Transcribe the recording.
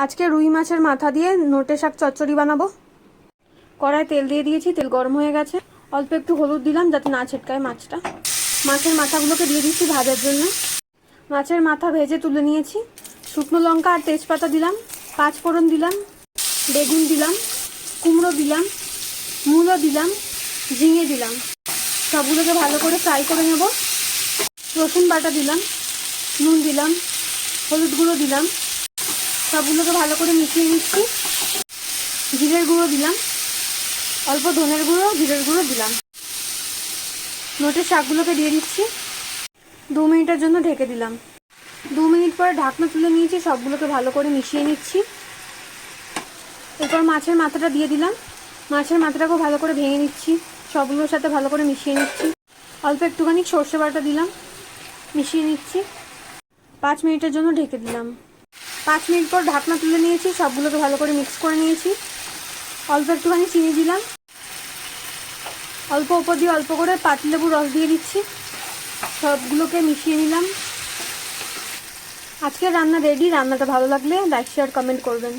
আজকে রুই মাছের মাথা দিয়ে নোটে শাক চচ্চড়ি বানাবো। কড়ায় তেল দিয়ে দিয়েছি, তেল গরম হয়ে গেছে। অল্প একটু হলুদ দিলাম যাতে না ছিটকায় মাছটা। মাছের মাথাগুলোকে দিয়ে দিচ্ছি ভাজার জন্য। মাছের মাথা ভেজে তুলে নিয়েছি। শুকনো লঙ্কা আর তেজপাতা দিলাম, 5 ফোড়ন দিলাম, বেগুন দিলাম, কুমড়ো দিলাম, মূলো দিলাম, ঝিঙে দিলাম। সবগুলোকে ভালো করে ফ্রাই করে নেব। রসুন বাটা দিলাম, নুন দিলাম, হলুদ গুঁড়ো দিলাম। সবগুলোকে ভালো করে মিশিয়ে নিচ্ছি। জিরের গুঁড়ো দিলাম, অল্প ধনের গুঁড়ো, জিরের গুঁড়ো দিলাম। নোটের শাকগুলোকে দিয়ে দিচ্ছি। 2 মিনিটের জন্য ঢেকে দিলাম। 2 মিনিট পরে ঢাকনা তুলে নিয়েছি, সবগুলোকে ভালো করে মিশিয়ে নিচ্ছি। এরপর মাছের মাথাটা দিয়ে দিলাম। মাছের মাথাটাকেও ভালো করে ভেঙে নিচ্ছি, সবগুলোর সাথে ভালো করে মিশিয়ে নিচ্ছি। অল্প একটুখানি সর্ষে বাটা দিলাম, মিশিয়ে নিচ্ছি। 5 মিনিটের জন্য ঢেকে দিলাম। 5 মিনিট পর ঢাকনা তুলে নিয়েছি, সবগুলোকে ভালো করে মিক্স করে নিয়েছি। অল্প একটুখানি চিনি দিলাম, অল্প উপর দিয়ে অল্প করে পাতিলেবুর রস দিয়ে দিচ্ছি। সবগুলোকে মিশিয়ে নিলাম। আজকের রান্না রেডি। রান্নাটা ভালো লাগলে লাইক, শেয়ার, কমেন্ট করবেন।